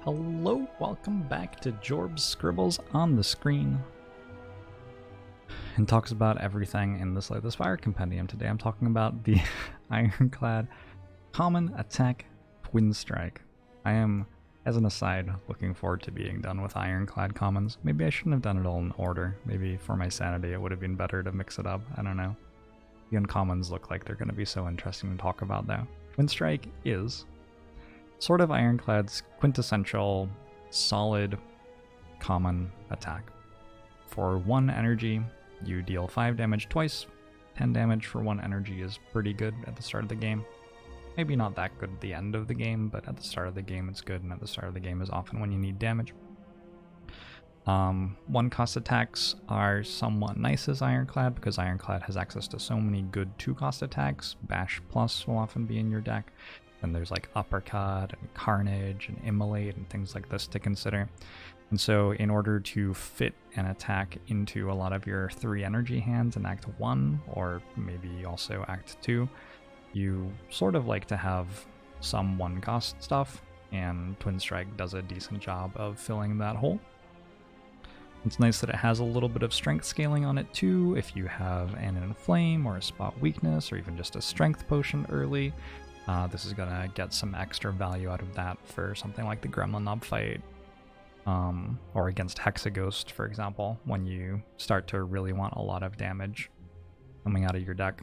Hello, welcome back to Jorbs Scribbles on the Screen, and talks about everything in the Slay the Spire compendium. Today I'm talking about the Ironclad Common Attack Twin Strike. I am, as an aside, looking forward to being done with Ironclad Commons. Maybe I shouldn't have done it all in order. Maybe for my sanity it would have been better to mix it up. I don't know. The Uncommons look like they're going to be so interesting to talk about though. Twin Strike is sort of Ironclad's quintessential, solid, common attack. For 1 energy, you deal 5 damage twice. 10 damage for 1 energy is pretty good at the start of the game. Maybe not that good at the end of the game, but at the start of the game it's good, and at the start of the game is often when you need damage. 1 cost attacks are somewhat nice as Ironclad, because Ironclad has access to so many good 2 cost attacks. Bash Plus will often be in your deck. And there's like Uppercut and Carnage and Immolate and things like this to consider. And so in order to fit an attack into a lot of your 3 energy hands in Act 1, or maybe also Act 2, you sort of like to have some 1 cost stuff, and Twin Strike does a decent job of filling that hole. It's nice that it has a little bit of strength scaling on it too. If you have an Inflame or a Spot Weakness or even just a Strength Potion early, this is gonna get some extra value out of that for something like the Gremlin Knob fight, or against Hexaghost, for example, when you start to really want a lot of damage coming out of your deck.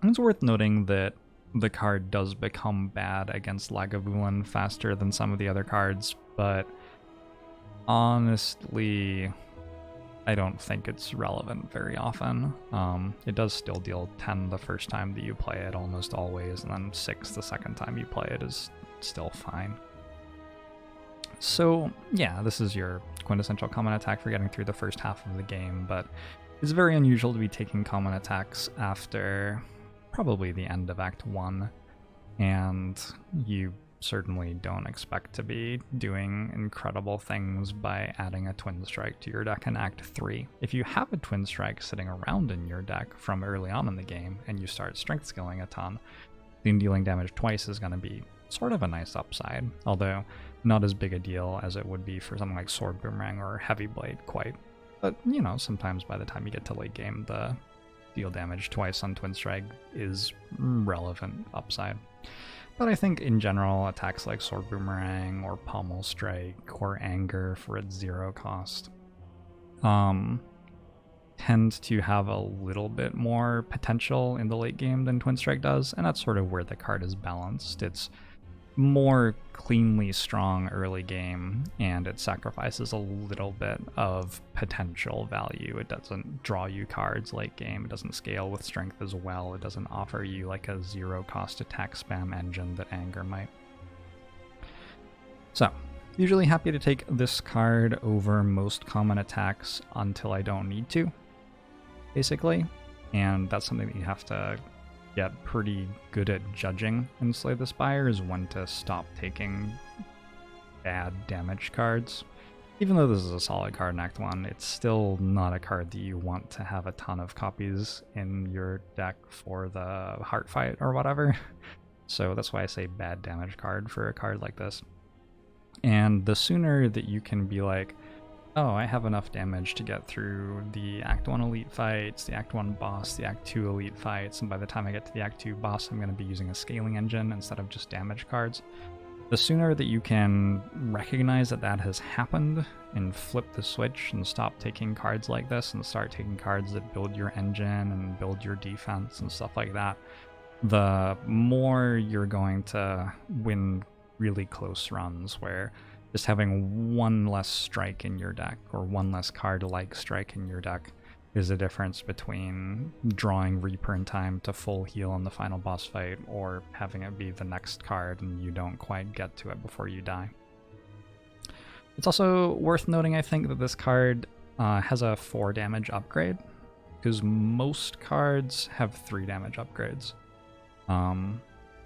And it's worth noting that the card does become bad against Lagavulin faster than some of the other cards, but honestly, I don't think it's relevant very often. It does still deal 10 the first time that you play it, almost always, and then 6 the second time you play it is still fine. So yeah, this is your quintessential common attack for getting through the first half of the game, but it's very unusual to be taking common attacks after probably the end of Act 1, and you certainly don't expect to be doing incredible things by adding a Twin Strike to your deck in Act 3. If you have a Twin Strike sitting around in your deck from early on in the game and you start strength scaling a ton, then dealing damage twice is going to be sort of a nice upside, although not as big a deal as it would be for something like Sword Boomerang or Heavy Blade quite. But, you know, sometimes by the time you get to late game, the deal damage twice on Twin Strike is relevant upside. But I think in general, attacks like Sword Boomerang or Pommel Strike or Anger for its 0 cost tend to have a little bit more potential in the late game than Twin Strike does, and that's sort of where the card is balanced. It's more cleanly strong early game, and it sacrifices a little bit of potential value. It doesn't draw you cards late game, it doesn't scale with strength as well, it doesn't offer you like a 0 cost attack spam engine that Anger might. So, usually happy to take this card over most common attacks until I don't need to, basically, and that's something that you have to get pretty good at judging in Slay the Spire, is when to stop taking bad damage cards. Even though this is a solid card in Act 1, it's still not a card that you want to have a ton of copies in your deck for the heart fight or whatever. So that's why I say bad damage card for a card like this. And the sooner that you can be like, oh, I have enough damage to get through the Act 1 elite fights, the Act 1 boss, the Act 2 elite fights, and by the time I get to the Act 2 boss, I'm going to be using a scaling engine instead of just damage cards. The sooner that you can recognize that that has happened and flip the switch and stop taking cards like this and start taking cards that build your engine and build your defense and stuff like that, the more you're going to win really close runs where just having 1 less strike in your deck, or 1 less card like strike in your deck, is the difference between drawing Reaper in time to full heal in the final boss fight, or having it be the next card and you don't quite get to it before you die. It's also worth noting, I think, that this card has a 4 damage upgrade, because most cards have 3 damage upgrades.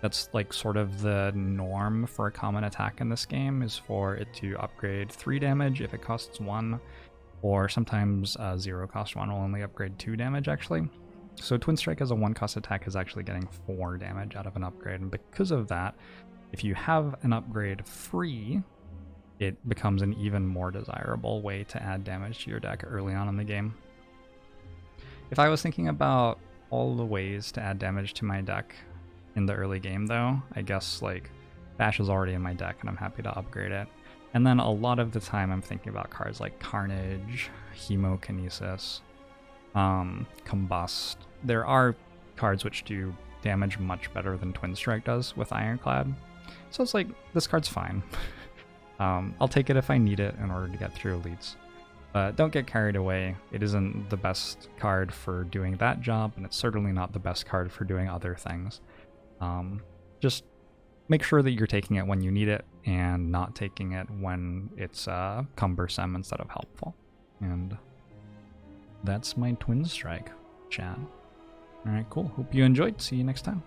That's like sort of the norm for a common attack in this game, is for it to upgrade 3 damage if it costs 1, or sometimes 0 cost 1 will only upgrade 2 damage actually. So Twin Strike as a 1 cost attack is actually getting 4 damage out of an upgrade, and because of that, If you have an upgrade free, it becomes an even more desirable way to add damage to your deck early on in the game. If I was thinking about all the ways to add damage to my deck in the early game though, I guess like Bash is already in my deck and I'm happy to upgrade it. And then a lot of the time I'm thinking about cards like Carnage, Hemokinesis, Combust. There are cards which do damage much better than Twin Strike does with Ironclad. So it's like, this card's fine. I'll take it if I need it in order to get through elites. But don't get carried away. It isn't the best card for doing that job, and it's certainly not the best card for doing other things. Just make sure that you're taking it when you need it, and not taking it when it's cumbersome instead of helpful. And that's my Twin Strike chat. Alright, cool. Hope you enjoyed. See you next time.